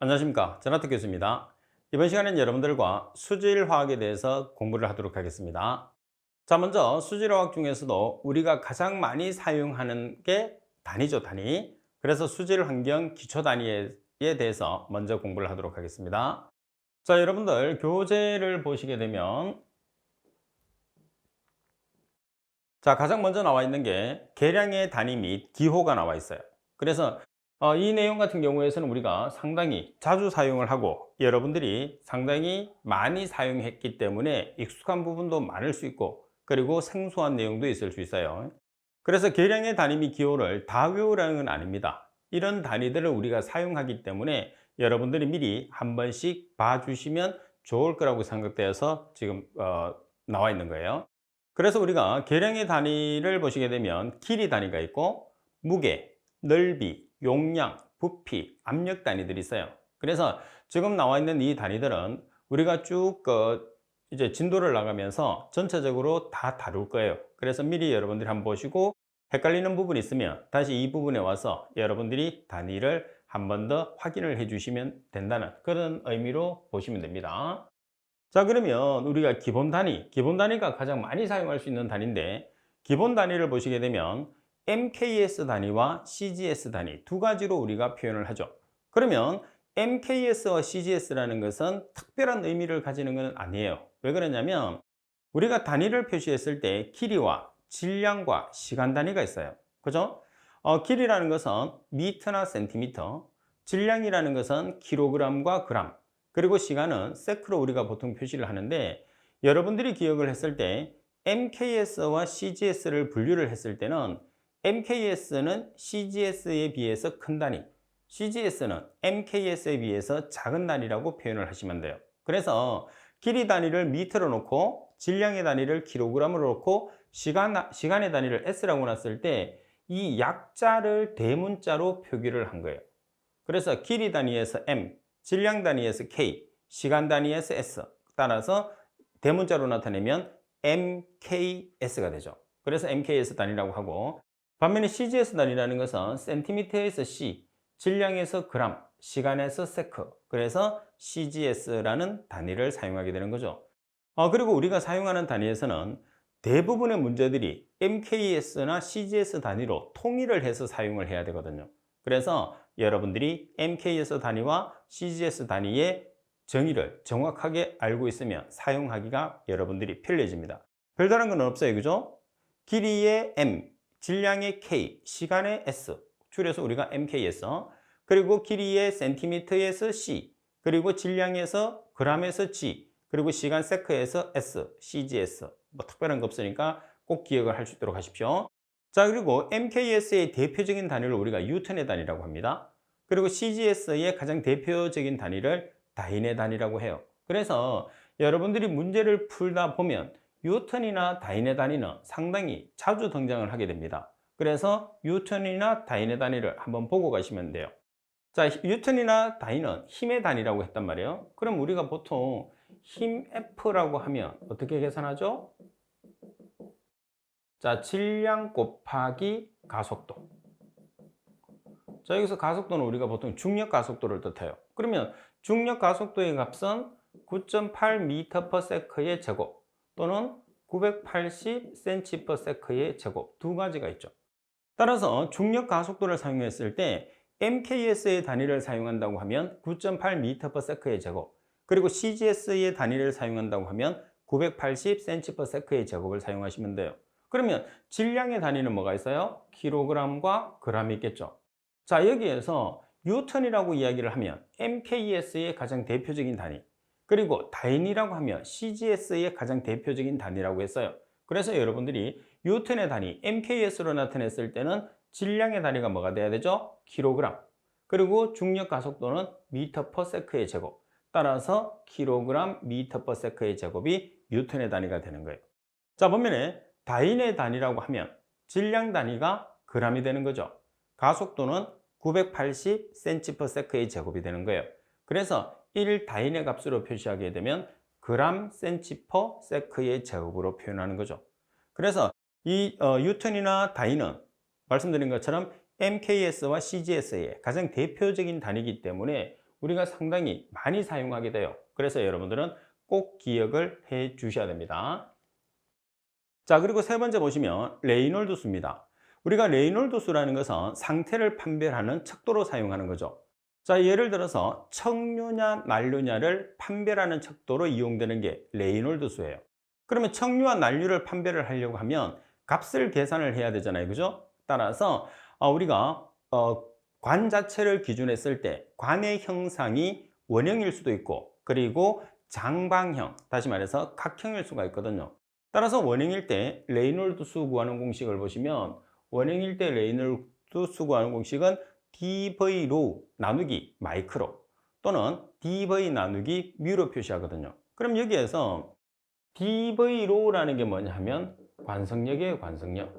안녕하십니까. 전하특 교수입니다. 이번 시간에는 여러분들과 수질화학에 대해서 공부를 하도록 하겠습니다. 자, 먼저 수질화학 중에서도 우리가 가장 많이 사용하는 게 단위죠, 단위. 그래서 수질환경 기초단위에 대해서 먼저 공부를 하도록 하겠습니다. 자, 여러분들 교재를 보시게 되면 자, 가장 먼저 나와 있는 게 계량의 단위 및 기호가 나와 있어요. 그래서 이 내용 같은 경우에서는 우리가 상당히 자주 사용을 하고 여러분들이 상당히 많이 사용했기 때문에 익숙한 부분도 많을 수 있고 그리고 생소한 내용도 있을 수 있어요. 그래서 계량의 단위 및 기호를 다 외우라는 건 아닙니다. 이런 단위들을 우리가 사용하기 때문에 여러분들이 미리 한 번씩 봐주시면 좋을 거라고 생각되어서 지금 나와 있는 거예요. 그래서 우리가 계량의 단위를 보시게 되면 길이 단위가 있고 무게, 넓이, 용량, 부피, 압력 단위들이 있어요. 그래서 지금 나와 있는 이 단위들은 우리가 쭉 이제 진도를 나가면서 전체적으로 다 다룰 거예요. 그래서 미리 여러분들이 한번 보시고 헷갈리는 부분이 있으면 다시 이 부분에 와서 여러분들이 단위를 한 번 더 확인을 해 주시면 된다는 그런 의미로 보시면 됩니다. 자, 그러면 우리가 기본 단위가 가장 많이 사용할 수 있는 단위인데 기본 단위를 보시게 되면 MKS 단위와 CGS 단위 두 가지로 우리가 표현을 하죠. 그러면 MKS와 CGS라는 것은 특별한 의미를 가지는 건 아니에요. 왜 그러냐면 우리가 단위를 표시했을 때 길이와 질량과 시간 단위가 있어요. 그죠? 길이라는 것은 미터나 센티미터, 질량이라는 것은 킬로그램과 그램, 그리고 시간은 세크로 우리가 보통 표시를 하는데 여러분들이 기억을 했을 때 MKS와 CGS를 분류를 했을 때는 MKS는 CGS에 비해서 큰 단위, CGS는 MKS에 비해서 작은 단위라고 표현을 하시면 돼요. 그래서 길이 단위를 미터로 놓고 질량의 단위를 킬로그램으로 놓고 시간의 단위를 S라고 놨을 때 이 약자를 대문자로 표기를 한 거예요. 그래서 길이 단위에서 M, 질량 단위에서 K, 시간 단위에서 S 따라서 대문자로 나타내면 MKS가 되죠. 그래서 MKS 단위라고 하고 반면에 CGS 단위라는 것은 센티미터에서 C, 질량에서 그램, 시간에서 세크 그래서 CGS라는 단위를 사용하게 되는 거죠. 그리고 우리가 사용하는 단위에서는 대부분의 문제들이 MKS나 CGS 단위로 통일을 해서 사용을 해야 되거든요. 그래서 여러분들이 MKS 단위와 CGS 단위의 정의를 정확하게 알고 있으면 사용하기가 여러분들이 편리해집니다. 별다른 건 없어요. 그죠? 길이의 M, 질량의 K, 시간의 S, 줄여서 우리가 MKS, 그리고 길이의 센티미터에서 C, 그리고 질량에서 g에서 G, 그리고 시간 세크에서 S, CGS. 뭐 특별한 거 없으니까 꼭 기억을 할 수 있도록 하십시오. 자, 그리고 MKS의 대표적인 단위를 우리가 뉴턴의 단위라고 합니다. 그리고 CGS의 가장 대표적인 단위를 다인의 단위라고 해요. 그래서 여러분들이 문제를 풀다 보면 뉴턴이나 다인의 단위는 상당히 자주 등장을 하게 됩니다. 그래서 뉴턴이나 다인의 단위를 한번 보고 가시면 돼요. 자, 뉴턴이나 다인은 힘의 단위라고 했단 말이에요. 그럼 우리가 보통 힘 F라고 하면 어떻게 계산하죠? 자, 질량 곱하기 가속도. 자, 여기서 가속도는 우리가 보통 중력 가속도를 뜻해요. 그러면 중력 가속도의 값은 9.8m/s의 제곱 또는 980cm/s의 제곱 두 가지가 있죠. 따라서 중력 가속도를 사용했을 때 MKS의 단위를 사용한다고 하면 9.8m/s의 제곱 그리고 CGS의 단위를 사용한다고 하면 980cm/s의 제곱을 사용하시면 돼요. 그러면 질량의 단위는 뭐가 있어요? 킬로그램과 그램이 있겠죠. 자, 여기에서 뉴턴이라고 이야기를 하면 MKS의 가장 대표적인 단위 그리고 다인이라고 하면 CGS의 가장 대표적인 단위라고 했어요. 그래서 여러분들이 뉴턴의 단위 MKS로 나타냈을 때는 질량의 단위가 뭐가 돼야 되죠? 킬로그램. 그리고 중력 가속도는 미터/세크의 제곱. 따라서 킬로그램 미터/세크의 제곱이 뉴턴의 단위가 되는 거예요. 자, 반면에 다인의 단위라고 하면 질량 단위가 g이 되는 거죠. 가속도는 980cm/s의 제곱이 되는 거예요. 그래서 1 다인의 값으로 표시하게 되면 g/cm의 제곱으로 표현하는 거죠. 그래서 이 뉴턴이나 다인은 말씀드린 것처럼 MKS와 CGS의 가장 대표적인 단위이기 때문에 우리가 상당히 많이 사용하게 돼요. 그래서 여러분들은 꼭 기억을 해 주셔야 됩니다. 자, 그리고 세 번째 보시면 레이놀드 수입니다. 우리가 레이놀드 수라는 것은 상태를 판별하는 척도로 사용하는 거죠. 자, 예를 들어서 척류냐 난류냐를 판별하는 척도로 이용되는 게 레이놀드 수예요. 그러면 척류와 난류를 판별을 하려고 하면 값을 계산을 해야 되잖아요. 그죠? 따라서 우리가 관 자체를 기준에 쓸 때 관의 형상이 원형일 수도 있고, 그리고 장방형, 다시 말해서 각형일 수가 있거든요. 따라서 원형일 때 레이놀드 수 구하는 공식을 보시면, 원형일 때 레이놀드 수 구하는 공식은 dv 로우 나누기 마이크로, 또는 dv 나누기 뮤로 표시하거든요. 그럼 여기에서 dv 로우라는 게 뭐냐 하면 관성력이에요. 관성력.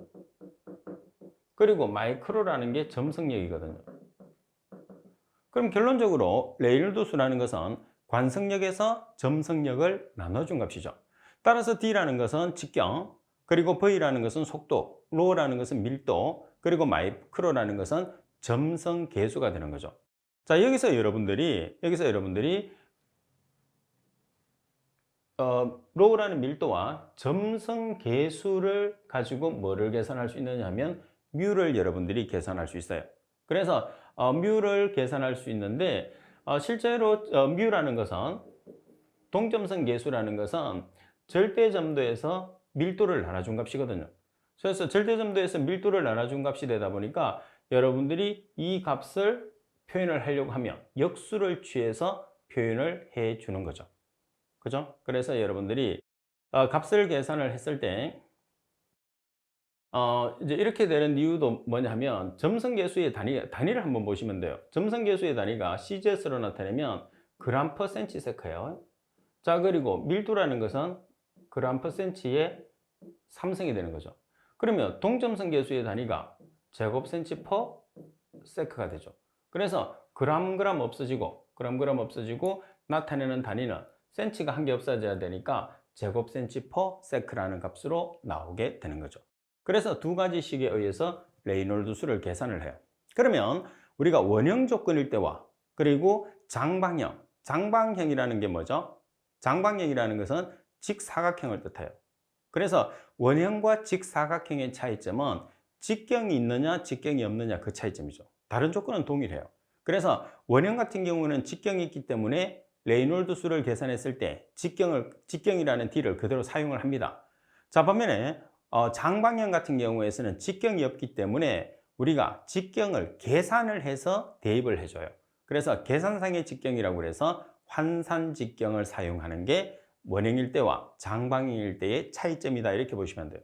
그리고 마이크로라는 게 점성력이거든요. 그럼 결론적으로 레이놀드 수라는 것은 관성력에서 점성력을 나눠준 값이죠. 따라서 D라는 것은 직경, 그리고 V라는 것은 속도, 로라는 것은 밀도, 그리고 마이크로라는 것은 점성 계수가 되는 거죠. 자, 여기서 여러분들이 로우라는 밀도와 점성 계수를 가지고 뭐를 계산할 수 있느냐 하면 뮤를 여러분들이 계산할 수 있어요. 그래서 뮤를 계산할 수 있는데, 실제로 뮤라는 것은, 동점성 계수라는 것은 절대점도에서 밀도를 나눠준 값이거든요. 그래서 절대점도에서 밀도를 나눠준 값이 되다 보니까 여러분들이 이 값을 표현을 하려고 하면 역수를 취해서 표현을 해 주는 거죠. 그죠? 그래서 여러분들이 값을 계산을 했을 때 이제 이렇게 되는 이유도 뭐냐 하면 점성계수의 단위를 한번 보시면 돼요. 점성계수의 단위가 CGS로 나타내면 그램 퍼 센치 세커예요. 자, 그리고 밀도라는 것은 그램 퍼 센치의 3승이 되는 거죠. 그러면 동점성계수의 단위가 제곱 센치 퍼 세크가 되죠. 그래서 그램 없어지고 나타내는 단위는 센치가 한 개 없어져야 되니까 제곱 센치 퍼 세크라는 값으로 나오게 되는 거죠. 그래서 두 가지 식에 의해서 레이놀드 수를 계산을 해요. 그러면 우리가 원형 조건일 때와, 그리고 장방형이라는 게 뭐죠? 장방형이라는 것은 직사각형을 뜻해요. 그래서 원형과 직사각형의 차이점은 직경이 있느냐 직경이 없느냐 그 차이점이죠. 다른 조건은 동일해요. 그래서 원형 같은 경우는 직경이 있기 때문에 레이놀드 수를 계산했을 때 직경이라는 D를 그대로 사용을 합니다. 자, 반면에 장방형 같은 경우에서는 직경이 없기 때문에 우리가 직경을 계산을 해서 대입을 해줘요. 그래서 계산상의 직경이라고 해서 환산 직경을 사용하는 게 원형일 때와 장방형일 때의 차이점이다, 이렇게 보시면 돼요.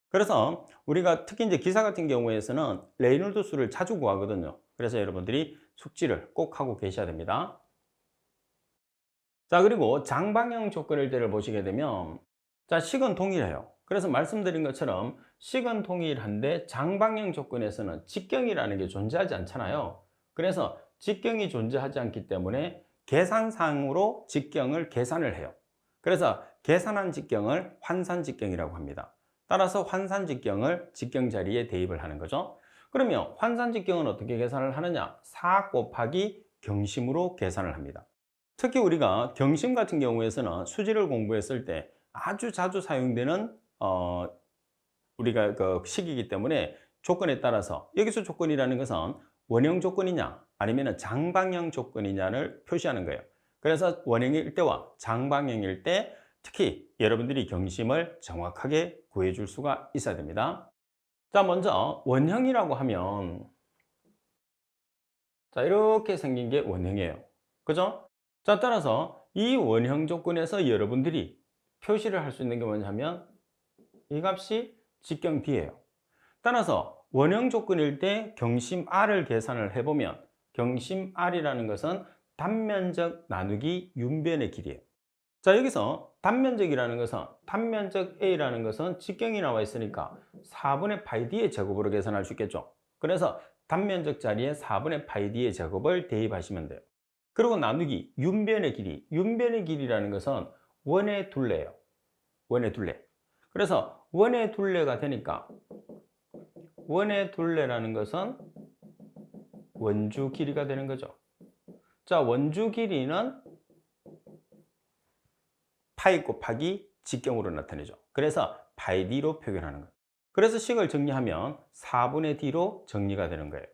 그래서 우리가 특히 이제 기사 같은 경우에서는 레이놀드 수를 자주 구하거든요. 그래서 여러분들이 숙지를 꼭 하고 계셔야 됩니다. 자, 그리고 장방형 조건일 때를 보시게 되면, 자, 식은 동일해요. 그래서 말씀드린 것처럼 식은 동일한데 장방형 조건에서는 직경이라는 게 존재하지 않잖아요. 그래서 직경이 존재하지 않기 때문에 계산상으로 직경을 계산을 해요. 그래서 계산한 직경을 환산 직경이라고 합니다. 따라서 환산 직경을 직경 자리에 대입을 하는 거죠. 그러면 환산 직경은 어떻게 계산을 하느냐? 4 곱하기 경심으로 계산을 합니다. 특히 우리가 경심 같은 경우에서는 수지를 공부했을 때 아주 자주 사용되는 우리가 그 식이기 때문에 조건에 따라서, 여기서 조건이라는 것은 원형 조건이냐 아니면 장방형 조건이냐를 표시하는 거예요. 그래서 원형일 때와 장방형일 때 특히 여러분들이 경심을 정확하게 구해줄 수가 있어야 됩니다. 자, 먼저 원형이라고 하면, 자, 이렇게 생긴 게 원형이에요. 그죠? 자, 따라서 이 원형 조건에서 여러분들이 표시를 할 수 있는 게 뭐냐면 이 값이 직경 D예요. 따라서 원형 조건일 때 경심 R을 계산을 해보면 경심 R이라는 것은 단면적 나누기 윤변의 길이에요. 자, 여기서 단면적이라는 것은, 단면적 A라는 것은 직경이 나와 있으니까 4분의 파이 D의 제곱으로 계산할 수 있겠죠. 그래서 단면적 자리에 4분의 파이 D의 제곱을 대입하시면 돼요. 그리고 나누기 윤변의 길이, 윤변의 길이라는 것은 원의 둘레예요. 원의 둘레. 그래서 원의 둘레가 되니까 원의 둘레라는 것은 원주 길이가 되는 거죠. 자, 원주 길이는 파이 곱하기 직경으로 나타내죠. 그래서 파이 d로 표현하는 거예요. 그래서 식을 정리하면 4분의 d로 정리가 되는 거예요.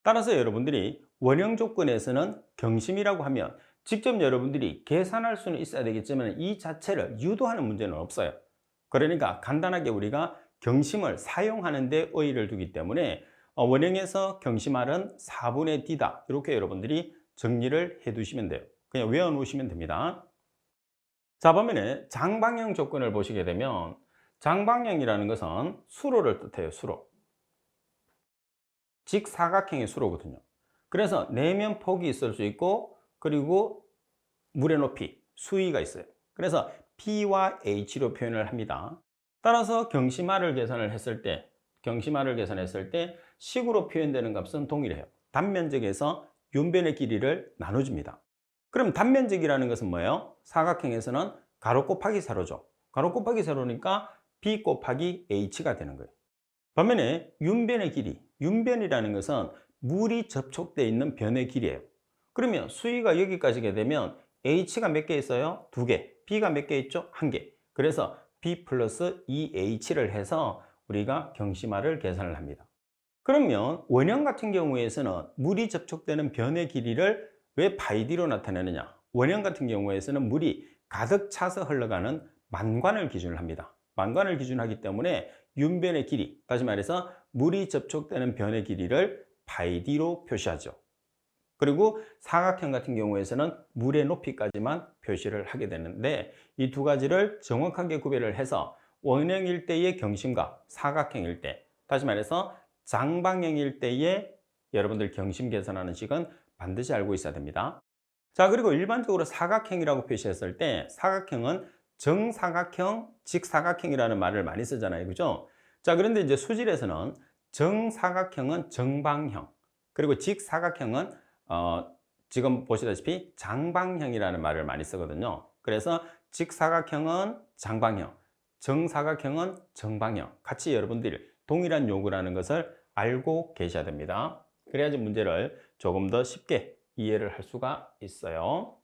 따라서 여러분들이 원형 조건에서는 경심이라고 하면 직접 여러분들이 계산할 수는 있어야 되겠지만 이 자체를 유도하는 문제는 없어요. 그러니까 간단하게 우리가 경심을 사용하는 데 의의를 두기 때문에 원형에서 경심R은 4분의 d다. 이렇게 여러분들이 정리를 해 두시면 돼요. 그냥 외워 놓으시면 됩니다. 자, 반면에 장방형 조건을 보시게 되면 장방형이라는 것은 수로를 뜻해요. 수로. 직사각형의 수로거든요. 그래서 내면 폭이 있을 수 있고 그리고 물의 높이, 수위가 있어요. 그래서 P와 H로 표현을 합니다. 따라서 경심R을 계산을 했을 때 식으로 표현되는 값은 동일해요. 단면적에서 윤변의 길이를 나눠줍니다. 그럼 단면적이라는 것은 뭐예요? 사각형에서는 가로 곱하기 세로죠. 가로 곱하기 세로니까 B 곱하기 H가 되는 거예요. 반면에 윤변의 길이, 윤변이라는 것은 물이 접촉되어 있는 변의 길이에요. 그러면 수위가 여기까지게 되면 H가 몇 개 있어요? 2개. B가 몇 개 있죠? 1개. 그래서 B 플러스 2H를 해서 우리가 경심R을 계산을 합니다. 그러면 원형 같은 경우에서는 물이 접촉되는 변의 길이를 왜 파이 d로 나타내느냐? 원형 같은 경우에서는 물이 가득 차서 흘러가는 만관을 기준을 합니다. 만관을 기준하기 때문에 윤변의 길이, 다시 말해서 물이 접촉되는 변의 길이를 파이 d로 표시하죠. 그리고 사각형 같은 경우에서는 물의 높이까지만 표시를 하게 되는데 이 두 가지를 정확하게 구별을 해서 원형일 때의 경심과 사각형일 때, 다시 말해서 장방형일 때의 여러분들 경심 계산하는 식은 반드시 알고 있어야 됩니다. 자, 그리고 일반적으로 사각형이라고 표시했을 때 사각형은 정사각형, 직사각형이라는 말을 많이 쓰잖아요. 그죠? 자, 그런데 이제 수질에서는 정사각형은 정방형, 그리고 직사각형은 지금 보시다시피 장방형이라는 말을 많이 쓰거든요. 그래서 직사각형은 장방형, 정사각형은 정방형. 같이 여러분들이 동일한 요구라는 것을 알고 계셔야 됩니다. 그래야지 문제를 조금 더 쉽게 이해를 할 수가 있어요.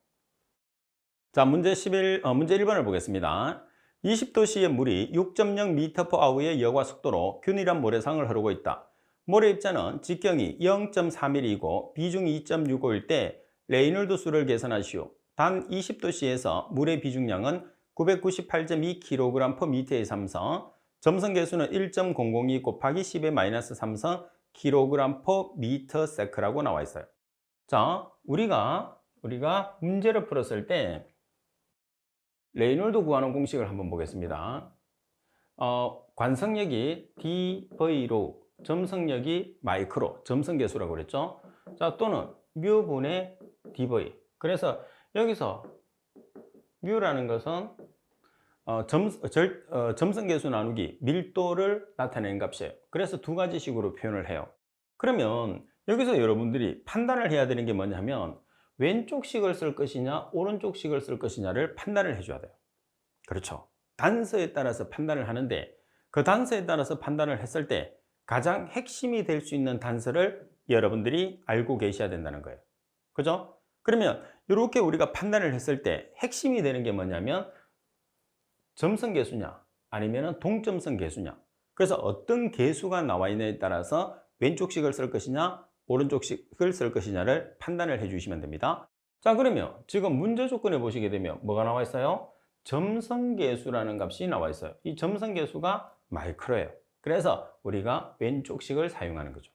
자, 문제 1번을 보겠습니다. 20도씨의 물이 6.0m/h의 여과 속도로 균일한 모래상을 흐르고 있다. 모래 입자는 직경이 0.3mm이고 비중이 2.65일 때 레이놀드 수를 계산하시오. 단 20도씨에서 물의 비중량은 998.2kg/m의 삼성, 점성계수는 1.002 곱하기 10의 마이너스 3성 kg/m라고 나와 있어요. 자, 우리가 문제를 풀었을 때 레이놀드 구하는 공식을 한번 보겠습니다. 관성력이 dV로, 점성력이 마이크로, 점성계수라고 그랬죠. 자, 또는 뮤분의 dV. 그래서 여기서 뮤라는 것은 점성계수 나누기 밀도를 나타내는 값이에요. 그래서 두 가지 식으로 표현을 해요. 그러면 여기서 여러분들이 판단을 해야 되는 게 뭐냐면 왼쪽 식을 쓸 것이냐 오른쪽 식을 쓸 것이냐를 판단을 해줘야 돼요. 그렇죠. 단서에 따라서 판단을 하는데 그 단서에 따라서 판단을 했을 때 가장 핵심이 될 수 있는 단서를 여러분들이 알고 계셔야 된다는 거예요. 그죠? 그러면 이렇게 우리가 판단을 했을 때 핵심이 되는 게 뭐냐면 점성 계수냐 아니면 동점성 계수냐. 그래서 어떤 계수가 나와 있느냐에 따라서 왼쪽 식을 쓸 것이냐 오른쪽 식을 쓸 것이냐를 판단을 해 주시면 됩니다. 자, 그러면 지금 문제 조건에 보시게 되면 뭐가 나와 있어요? 점성계수라는 값이 나와 있어요. 이 점성계수가 마이크로예요. 그래서 우리가 왼쪽 식을 사용하는 거죠.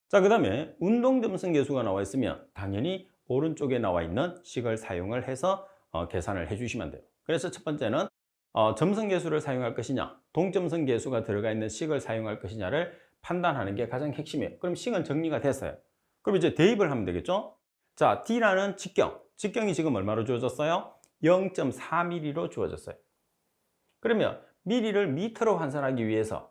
자, 그 다음에 운동점성계수가 나와 있으면 당연히 오른쪽에 나와 있는 식을 사용을 해서 계산을 해 주시면 돼요. 그래서 첫 번째는 점성계수를 사용할 것이냐 동점성계수가 들어가 있는 식을 사용할 것이냐를 판단하는 게 가장 핵심이에요. 그럼 식은 정리가 됐어요. 그럼 이제 대입을 하면 되겠죠. 자, D라는 직경이 지금 얼마로 주어졌어요? 0.4mm로 주어졌어요. 그러면 mm를 미터로 환산하기 위해서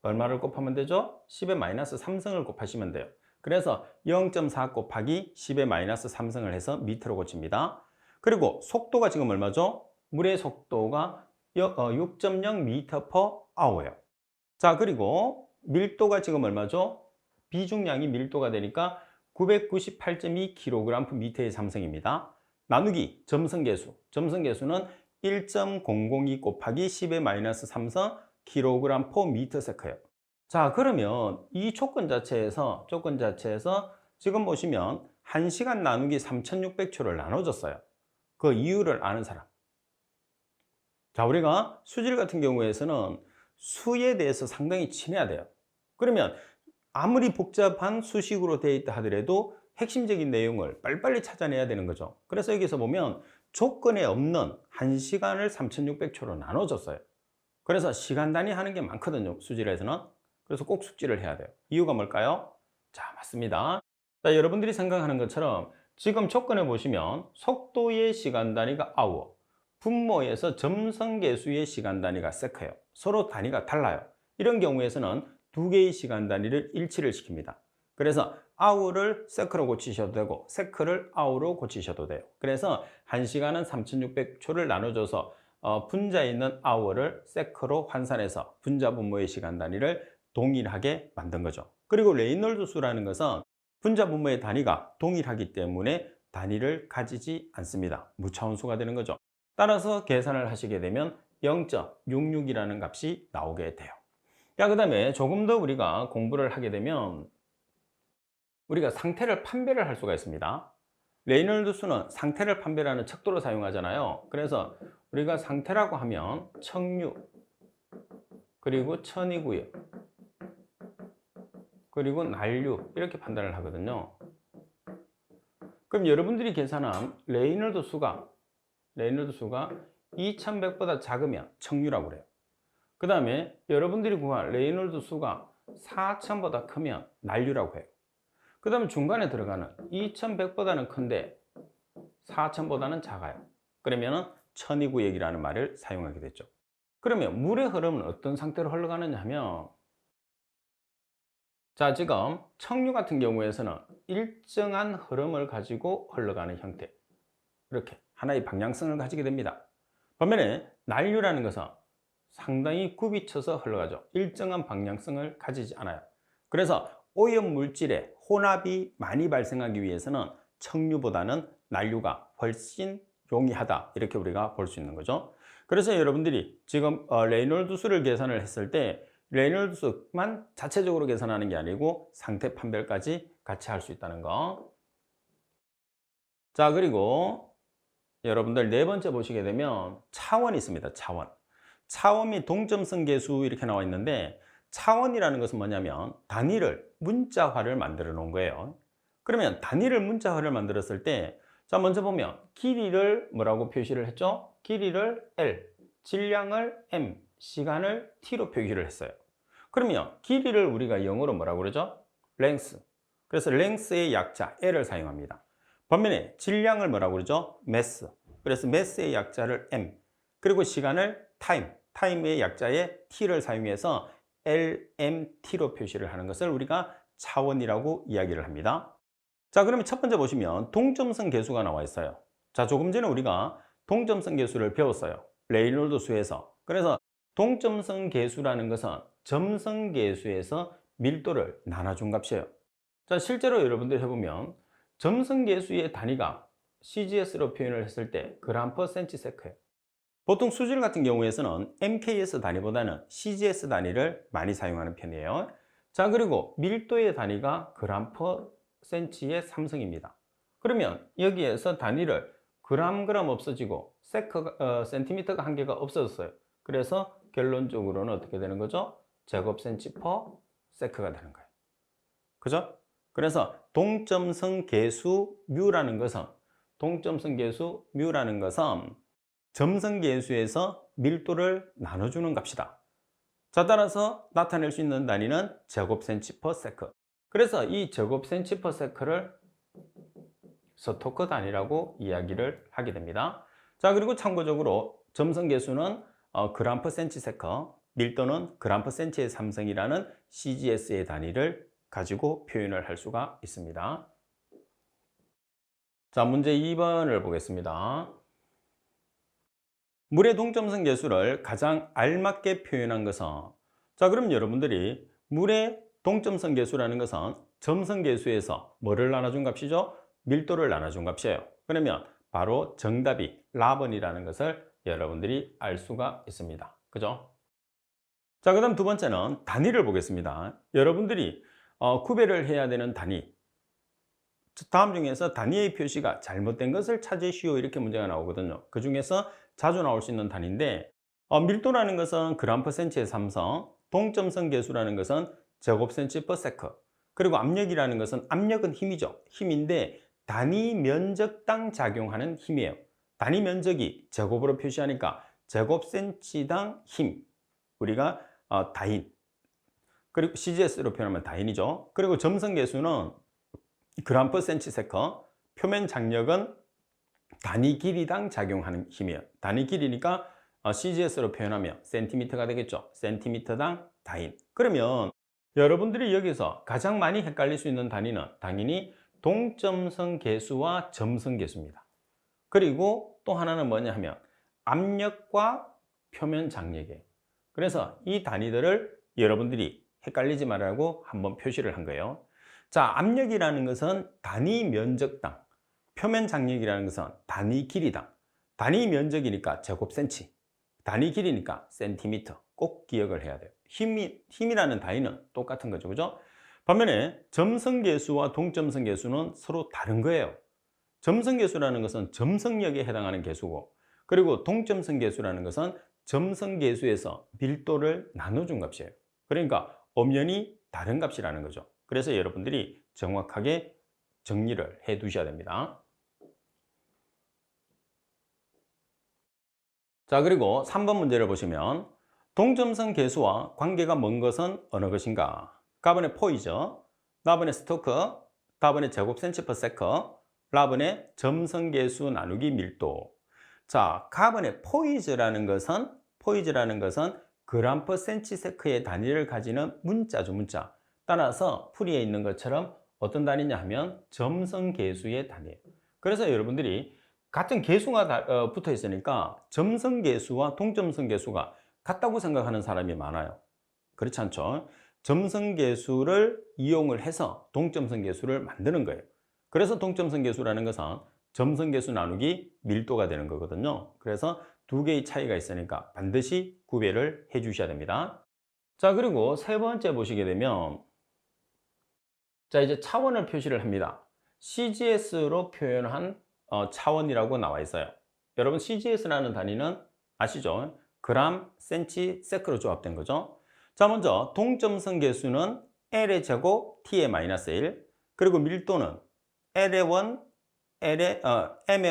얼마를 곱하면 되죠? 10의 마이너스 3승을 곱하시면 돼요. 그래서 0.4 곱하기 10의 마이너스 3승을 해서 미터로 고칩니다. 그리고 속도가 지금 얼마죠? 물의 속도가 6.0m/h예요. 자, 그리고 밀도가 지금 얼마죠? 비중량이 밀도가 되니까 998.2kg/m의 삼성입니다. 나누기 점성계수. 점성계수는 1.002 곱하기 10의 마이너스 3성 kg/m예요. 자, 그러면 이 조건 자체에서 지금 보시면 1시간 나누기 3600초를 나눠줬어요. 그 이유를 아는 사람. 자, 우리가 수질 같은 경우에서는 수에 대해서 상당히 친해야 돼요. 그러면 아무리 복잡한 수식으로 되어 있다 하더라도 핵심적인 내용을 빨리빨리 찾아내야 되는 거죠. 그래서 여기서 보면 조건에 없는 1시간을 3600초로 나눠줬어요. 그래서 시간 단위 하는 게 많거든요, 수질에서는. 그래서 꼭 숙지를 해야 돼요. 이유가 뭘까요? 자, 맞습니다. 자, 여러분들이 생각하는 것처럼 지금 조건에 보시면 속도의 시간 단위가 아워, 분모에서 점성계수의 시간 단위가 세크예요. 서로 단위가 달라요. 이런 경우에서는 두 개의 시간 단위를 일치를 시킵니다. 그래서 아우를 세크로 고치셔도 되고 세크를 아우로 고치셔도 돼요. 그래서 1시간은 3600초를 나눠줘서 분자에 있는 아우를 세크로 환산해서 분자 분모의 시간 단위를 동일하게 만든 거죠. 그리고 레이놀드 수라는 것은 분자 분모의 단위가 동일하기 때문에 단위를 가지지 않습니다. 무차원수가 되는 거죠. 따라서 계산을 하시게 되면 0.66이라는 값이 나오게 돼요. 자, 그 다음에 조금 더 우리가 공부를 하게 되면 우리가 상태를 판별을 할 수가 있습니다. 레이놀드 수는 상태를 판별하는 척도로 사용하잖아요. 그래서 우리가 상태라고 하면 청류, 그리고 천이고요. 그리고 난류, 이렇게 판단을 하거든요. 그럼 여러분들이 계산한 레이놀드 수가 2100보다 작으면 청류라고 그래요. 그 다음에 여러분들이 구한 레이놀드 수가 4000보다 크면 난류라고 해요. 그 다음에 중간에 들어가는 2100보다는 큰데 4000보다는 작아요. 그러면 천이구역이라는 말을 사용하게 됐죠. 그러면 물의 흐름은 어떤 상태로 흘러가느냐 하면, 자, 지금 청류 같은 경우에서는 일정한 흐름을 가지고 흘러가는 형태, 이렇게 하나의 방향성을 가지게 됩니다. 반면에 난류라는 것은 상당히 굽이쳐서 흘러가죠. 일정한 방향성을 가지지 않아요. 그래서 오염 물질의 혼합이 많이 발생하기 위해서는 청류보다는 난류가 훨씬 용이하다, 이렇게 우리가 볼 수 있는 거죠. 그래서 여러분들이 지금 레이놀드 수를 계산을 했을 때 레이놀드 수만 자체적으로 계산하는 게 아니고 상태 판별까지 같이 할 수 있다는 거. 자, 그리고 여러분들 네 번째 보시게 되면 차원이 있습니다. 차원 및 동점성 계수 이렇게 나와 있는데, 차원이라는 것은 뭐냐면 단위를 문자화를 만들어 놓은 거예요. 그러면 단위를 문자화를 만들었을 때, 자, 먼저 보면 길이를 뭐라고 표시를 했죠? 길이를 L, 질량을 M, 시간을 T로 표기를 했어요. 그러면 길이를 우리가 영어로 뭐라고 그러죠? length. 그래서 length의 약자 L을 사용합니다. 반면에 질량을 뭐라고 그러죠? mass. 그래서 mass의 약자를 M, 그리고 시간을 time의 약자의 T를 사용해서 LMT로 표시를 하는 것을 우리가 차원이라고 이야기를 합니다. 자, 그러면 첫 번째 보시면 동점성 계수가 나와 있어요. 자, 조금 전에 우리가 동점성 계수를 배웠어요. 레이놀드 수에서. 그래서 동점성 계수라는 것은 점성 계수에서 밀도를 나눠준 값이에요. 자, 실제로 여러분들 해보면 점성 계수의 단위가 CGS로 표현을 했을 때 g/cm예요. 보통 수질 같은 경우에서는 MKS 단위보다는 CGS 단위를 많이 사용하는 편이에요. 자, 그리고 밀도의 단위가 g/cm의 3승입니다. 그러면 여기에서 단위를 g 없어지고 센티미터가 한 개가 없어졌어요. 그래서 결론적으로는 어떻게 되는 거죠? 제곱센치 퍼 세크가 되는 거예요. 그죠? 그래서 동점성 계수 뮤라는 것은 점성 계수에서 밀도를 나눠주는 값이다. 자, 따라서 나타낼 수 있는 단위는 제곱센치 퍼 세크. 그래서 이 제곱센치 퍼 세크를 스토크 단위라고 이야기를 하게 됩니다. 자, 그리고 참고적으로 점성 계수는 g/cm/세크, 밀도는 g/cm의 3승이라는 CGS의 단위를 가지고 표현을 할 수가 있습니다. 자, 문제 2번을 보겠습니다. 물의 동점성 계수를 가장 알맞게 표현한 것은, 자, 그럼 여러분들이 물의 동점성 계수라는 것은 점성계수에서 뭐를 나눠준 값이죠? 밀도를 나눠준 값이에요. 그러면 바로 정답이 라번이라는 것을 여러분들이 알 수가 있습니다. 그죠? 자, 그 다음 두 번째는 단위를 보겠습니다. 여러분들이 구별을 해야 되는 단위. 다음 중에서 단위의 표시가 잘못된 것을 찾으시오 이렇게 문제가 나오거든요. 그 중에서 자주 나올 수 있는 단위인데 밀도라는 것은 g/cm의 삼성, 동점성 계수라는 것은 제곱cm/세컨, 그리고 압력이라는 것은 압력은 힘이죠. 힘인데 단위 면적당 작용하는 힘이에요. 단위 면적이 제곱으로 표시하니까 제곱센치당 힘, 우리가 다인, 그리고 CGS로 표현하면 다인이죠. 그리고 점성계수는 g/cm/세컨, 표면 장력은 단위 길이당 작용하는 힘이에요. 단위 길이니까 CGS로 표현하면 센티미터가 되겠죠. 센티미터당 다인. 그러면 여러분들이 여기서 가장 많이 헷갈릴 수 있는 단위는 당연히 동점성 계수와 점성 계수입니다. 그리고 또 하나는 뭐냐 하면 압력과 표면 장력이에요. 그래서 이 단위들을 여러분들이 헷갈리지 말라고 한번 표시를 한 거예요. 자, 압력이라는 것은 단위 면적당, 표면 장력이라는 것은 단위 길이당, 단위 면적이니까 제곱센치, 단위 길이니까 센티미터. 꼭 기억을 해야 돼요. 힘이라는 단위는 똑같은 거죠. 그죠? 반면에 점성계수와 동점성계수는 서로 다른 거예요. 점성계수라는 것은 점성력에 해당하는 계수고, 그리고 동점성계수라는 것은 점성계수에서 밀도를 나눠준 값이에요. 그러니까 엄연히 다른 값이라는 거죠. 그래서 여러분들이 정확하게 정리를 해 두셔야 됩니다. 자, 그리고 3번 문제를 보시면 동점성 계수와 관계가 먼 것은 어느 것인가? 가번의 포이저, 라번의 스토크, 다번의 제곱센치/세컨, 라번의 점성계수 나누기 밀도. 자, 가번의 포이즈라는 것은 g/cm/s의 단위를 가지는 문자죠, 문자. 따라서 풀이에 있는 것처럼 어떤 단위냐 하면 점성계수의 단위예요. 그래서 여러분들이 같은 계수가 붙어 있으니까 점성계수와 동점성계수가 같다고 생각하는 사람이 많아요. 그렇지 않죠? 점성계수를 이용을 해서 동점성계수를 만드는 거예요. 그래서 동점성계수라는 것은 점성계수 나누기 밀도가 되는 거거든요. 그래서 두 개의 차이가 있으니까 반드시 구별을 해 주셔야 됩니다. 자, 그리고 세 번째 보시게 되면 자, 이제 차원을 표시를 합니다. CGS로 표현한 차원이라고 나와 있어요. 여러분 CGS라는 단위는 아시죠? 그램, 센치, 세크로 조합된 거죠. 자, 먼저 동점성 계수는 L의 제곱, T의 마이너스 1, 그리고 밀도는 L의 1, M의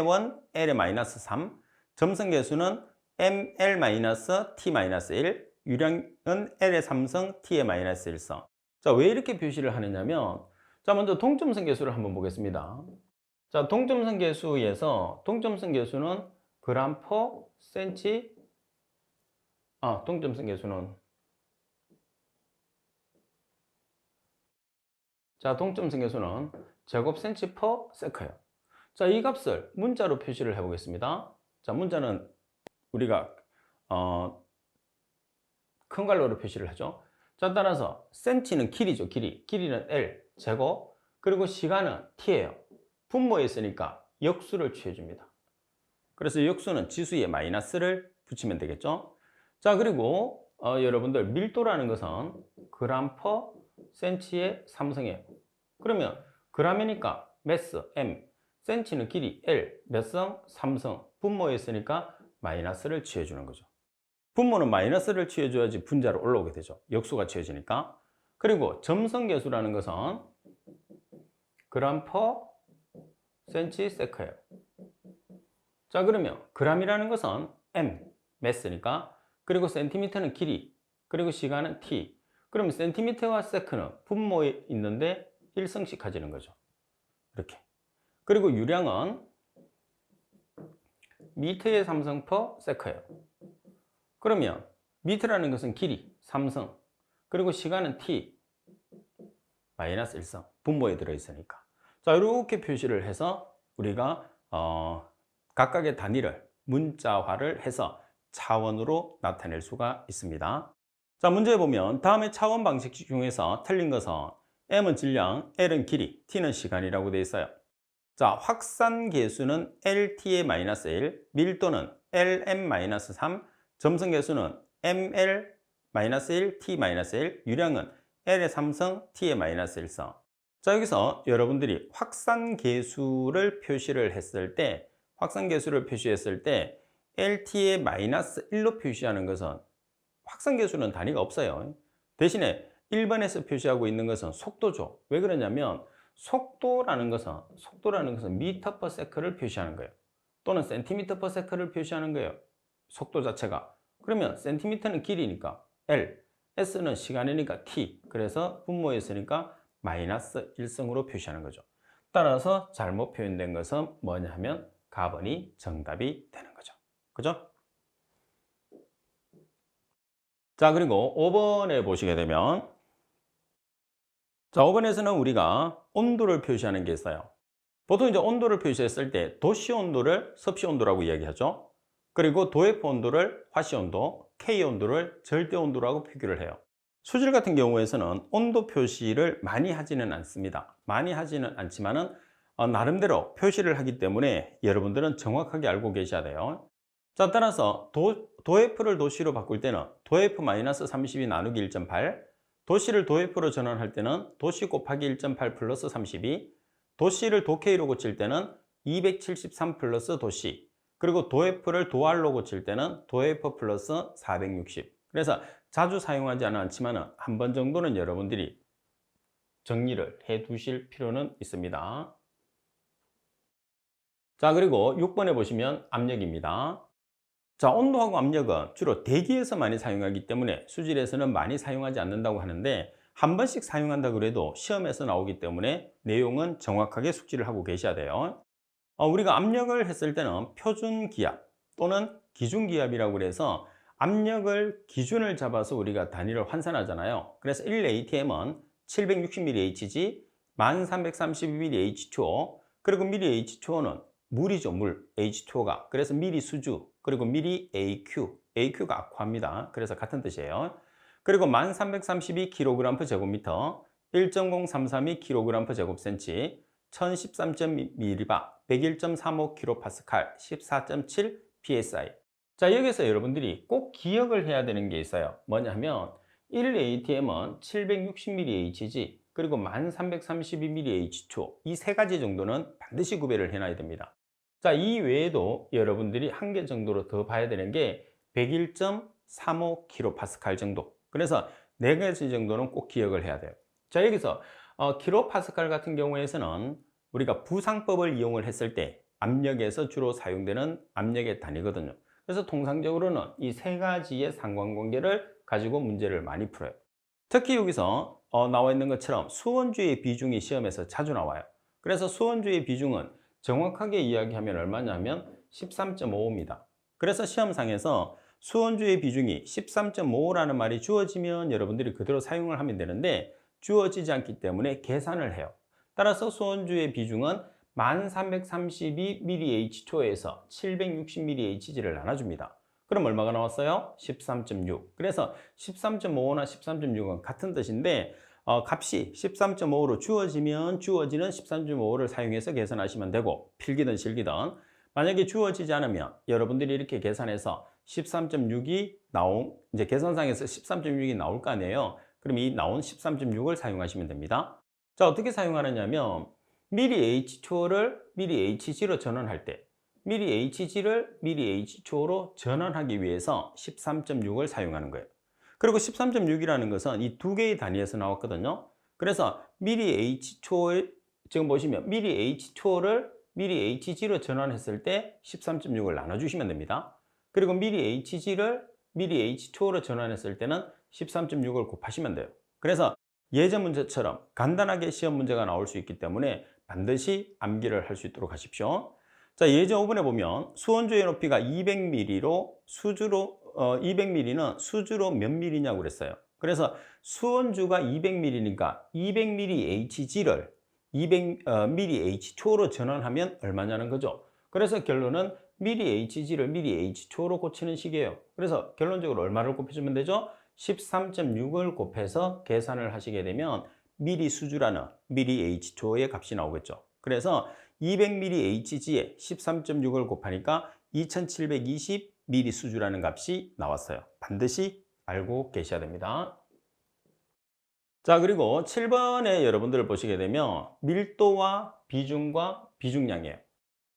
1, L의 마이너스 3, 점성 계수는 ML-T-1, 유량은 L의 3성, T의 마이너스 1성. 자, 왜 이렇게 표시를 하느냐면, 자, 먼저 동점성 계수를 한번 보겠습니다. 자, 동점성 계수에서 동점성 계수는 그램 퍼 센치, 동점성 계수는 자, 동점성 계수는 제곱 센치 퍼 세커예요. 자, 이 값을 문자로 표시를 해 보겠습니다. 자, 문자는 우리가 큰 갈로로 표시를 하죠. 자, 따라서 센치는 길이죠, 길이. 길이는 L, 제곱, 그리고 시간은 T예요. 분모에 있으니까 역수를 취해줍니다. 그래서 역수는 지수에 마이너스를 붙이면 되겠죠. 자, 그리고 여러분들 밀도라는 것은 그램 퍼 센치의 3성이에요. 그러면 그램이니까 매스 M, 센치는 길이 L, 몇 성? 3성. 분모에 있으니까 마이너스를 취해주는 거죠. 분모는 마이너스를 취해줘야지 분자로 올라오게 되죠. 역수가 취해지니까. 그리고 점성계수라는 것은 그램 퍼 센치 세커예요. 자, 그러면 g이라는 것은 m, 매스니까, 그리고 센티미터는 길이, 그리고 시간은 t. 그러면 센티미터와 세크는 분모에 있는데 1성씩 가지는 거죠. 이렇게. 그리고 유량은 미터의 3성 퍼 세커예요. 그러면 미터라는 것은 길이, 3성, 그리고 시간은 t, 마이너스 1성, 분모에 들어있으니까. 자, 이렇게 표시를 해서 우리가 각각의 단위를 문자화를 해서 차원으로 나타낼 수가 있습니다. 자, 문제 보면 다음의 차원 방식 중에서 틀린 것은 M은 질량, L은 길이, T는 시간이라고 되어 있어요. 자, 확산 계수는 LT의 마이너스 1, 밀도는 LM-3, 점성 계수는 ML-1, T-1, 유량은 L의 3성, T의 마이너스 1성. 자, 여기서 여러분들이 확산 계수를 표시를 했을 때, LT의 마이너스 1로 표시하는 것은 확산 계수는 단위가 없어요. 대신에 1번에서 표시하고 있는 것은 속도죠. 왜 그러냐면 속도라는 것은 미터 퍼 세크를 표시하는 거예요. 또는 센티미터 퍼 세크를 표시하는 거예요. 속도 자체가. 그러면 센티미터는 길이니까 L, S는 시간이니까 T. 그래서 분모였으니까 마이너스 1성으로 표시하는 거죠. 따라서 잘못 표현된 것은 뭐냐 하면 가번이 정답이 되는 거죠. 그죠? 자, 그리고 5번에 보시게 되면, 자, 5번에서는 우리가 온도를 표시하는 게 있어요. 보통 이제 온도를 표시했을 때 도시 온도를 섭씨 온도라고 이야기하죠. 그리고 도F 온도를 화씨 온도, K 온도를 절대 온도라고 표기를 해요. 수질 같은 경우에서는 온도 표시를 많이 하지는 않습니다. 많이 하지는 않지만은 나름대로 표시를 하기 때문에 여러분들은 정확하게 알고 계셔야 돼요. 자, 따라서 도F를 도시로 바꿀 때는 도F-32 나누기 1.8, 도시를 도F로 전환할 때는 도시 곱하기 1.8 플러스 32, 도시를 도K로 고칠 때는 273 플러스 도시, 그리고 도F를 도R로 고칠 때는 도F 플러스 460. 그래서 자주 사용하지 않지만 한 번 정도는 여러분들이 정리를 해 두실 필요는 있습니다. 자, 그리고 6번에 보시면 압력입니다. 자, 온도하고 압력은 주로 대기에서 많이 사용하기 때문에 수질에서는 많이 사용하지 않는다고 하는데 한 번씩 사용한다 그래도 시험에서 나오기 때문에 내용은 정확하게 숙지를 하고 계셔야 돼요. 우리가 압력을 했을 때는 표준기압 또는 기준기압이라고 그래서 압력을 기준을 잡아서 우리가 단위를 환산하잖아요. 그래서 1atm은 760mHg, 1332mH2O, 그리고 mH2O는 물이죠, 물. H2O가. 그래서 mSu주, 그리고 mAQ. AQ가 아쿠아입니다. 그래서 같은 뜻이에요. 그리고 1332kg/제곱미터, 1.0332kg/제곱센치, 1013.mbar, 101.35kPa, 14.7 psi. 자, 여기서 여러분들이 꼭 기억을 해야 되는 게 있어요. 뭐냐 하면 1atm은 760mHg, 그리고 1332mH2O, 이 세 가지 정도는 반드시 구별을 해놔야 됩니다. 자, 이 외에도 여러분들이 한 개 정도로 더 봐야 되는 게 101.35kPa 정도. 그래서 네 가지 정도는 꼭 기억을 해야 돼요. 자, 여기서 킬로파스칼 같은 경우에서는 우리가 부상법을 이용을 했을 때 압력에서 주로 사용되는 압력의 단위거든요. 그래서 통상적으로는 이 세 가지의 상관관계를 가지고 문제를 많이 풀어요. 특히 여기서 나와 있는 것처럼 수원주의 비중이 시험에서 자주 나와요. 그래서 수원주의 비중은 정확하게 이야기하면 얼마냐면 13.55입니다. 그래서 시험상에서 수원주의 비중이 13.55라는 말이 주어지면 여러분들이 그대로 사용을 하면 되는데 주어지지 않기 때문에 계산을 해요. 따라서 수원주의 비중은 1332mH2에서 760mHg를 나눠줍니다. 그럼 얼마가 나왔어요? 13.6. 그래서 13.5나 13.6은 같은 뜻인데 값이 13.5로 주어지면 주어지는 13.5를 사용해서 계산하시면 되고 필기든 실기든 만약에 주어지지 않으면 여러분들이 이렇게 계산해서 13.6이 이제 계산상에서 13.6이 나올 거 아니에요. 그럼 이 나온 13.6을 사용하시면 됩니다. 자, 어떻게 사용하느냐면 미리 H2O를 미리 HG로 전환할 때 미리 HG를 미리 H2O로 전환하기 위해서 13.6을 사용하는 거예요. 그리고 13.6이라는 것은 이 두 개의 단위에서 나왔거든요. 그래서 미리 H2O, 지금 보시면 미리 H2O를 미리 HG로 전환했을 때 13.6을 나눠주시면 됩니다. 그리고 미리 HG를 미리 H2O로 전환했을 때는 13.6을 곱하시면 돼요. 그래서 예전 문제처럼 간단하게 시험 문제가 나올 수 있기 때문에 반드시 암기를 할 수 있도록 하십시오. 자, 예제 5번에 보면 수원주의 높이가 200mm로 200mm는 수주로 몇 mm냐고 그랬어요. 그래서 수원주가 200mm니까 200mHg를 200mH2O로 전환하면 얼마냐는 거죠. 그래서 결론은 mHg를 mH2O로 고치는 식이에요. 그래서 결론적으로 얼마를 곱해주면 되죠? 13.6을 곱해서 계산을 하시게 되면 mS주라는 mAh2의 값이 나오겠죠. 그래서 200mAhg에 13.6을 곱하니까 2720 mS주라는 값이 나왔어요. 반드시 알고 계셔야 됩니다. 자, 그리고 7번에 여러분들 보시게 되면 밀도와 비중과 비중량이에요.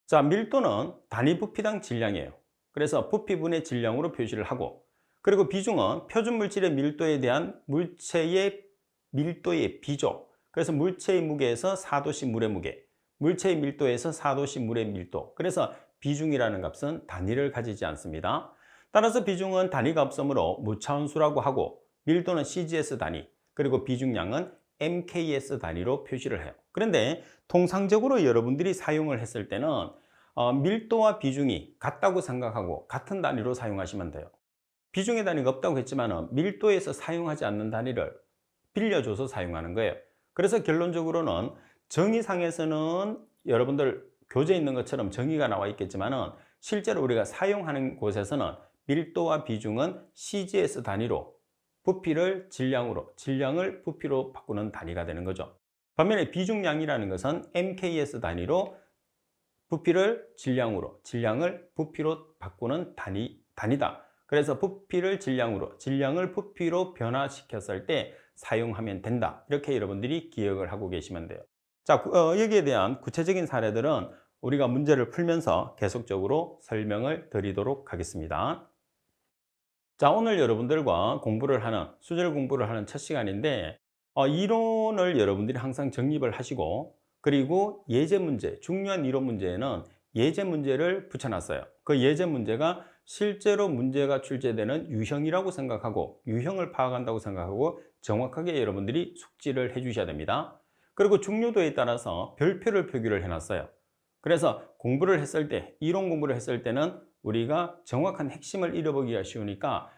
자, 밀도는 단위 부피당 질량이에요. 그래서 부피분의 질량으로 표시를 하고, 그리고 비중은 표준 물질의 밀도에 대한 물체의 밀도의 비죠. 그래서 물체의 무게에서 4도씨 물의 무게, 물체의 밀도에서 4도씨 물의 밀도. 그래서 비중이라는 값은 단위를 가지지 않습니다. 따라서 비중은 단위가 없으므로 무차원수라고 하고, 밀도는 CGS 단위, 그리고 비중량은 MKS 단위로 표시를 해요. 그런데 통상적으로 여러분들이 사용을 했을 때는 밀도와 비중이 같다고 생각하고 같은 단위로 사용하시면 돼요. 비중의 단위가 없다고 했지만 밀도에서 사용하지 않는 단위를 빌려줘서 사용하는 거예요. 그래서 결론적으로는 정의상에서는 여러분들 교재에 있는 것처럼 정의가 나와 있겠지만 실제로 우리가 사용하는 곳에서는 밀도와 비중은 CGS 단위로 부피를 질량으로, 질량을 부피로 바꾸는 단위가 되는 거죠. 반면에 비중량이라는 것은 MKS 단위로 부피를 질량으로, 질량을 부피로 바꾸는 단위다. 그래서 부피를 질량으로, 질량을 부피로 변화시켰을 때 사용하면 된다. 이렇게 여러분들이 기억을 하고 계시면 돼요. 자, 여기에 대한 구체적인 사례들은 우리가 문제를 풀면서 계속적으로 설명을 드리도록 하겠습니다. 자, 오늘 여러분들과 공부를 하는, 수질 공부를 하는 첫 시간인데, 이론을 여러분들이 항상 정립을 하시고, 그리고 예제 문제, 중요한 이론 문제에는 예제 문제를 붙여놨어요. 그 예제 문제가 실제로 문제가 출제되는 유형이라고 생각하고, 유형을 파악한다고 생각하고, 정확하게 여러분들이 숙지를 해 주셔야 됩니다. 그리고 중요도에 따라서 별표를 표기를 해놨어요. 그래서 공부를 했을 때, 이론 공부를 했을 때는 우리가 정확한 핵심을 잃어보기가 쉬우니까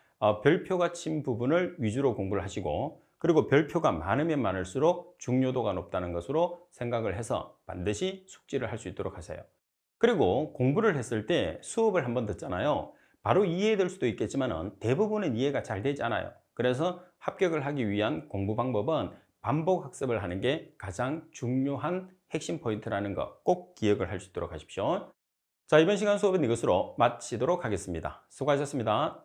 별표가 친 부분을 위주로 공부를 하시고, 그리고 별표가 많으면 많을수록 중요도가 높다는 것으로 생각을 해서 반드시 숙지를 할 수 있도록 하세요. 그리고 공부를 했을 때 수업을 한번 듣잖아요. 바로 이해될 수도 있겠지만 대부분은 이해가 잘 되지 않아요. 그래서 합격을 하기 위한 공부 방법은 반복 학습을 하는 게 가장 중요한 핵심 포인트라는 거 꼭 기억을 할 수 있도록 하십시오. 자, 이번 시간 수업은 이것으로 마치도록 하겠습니다. 수고하셨습니다.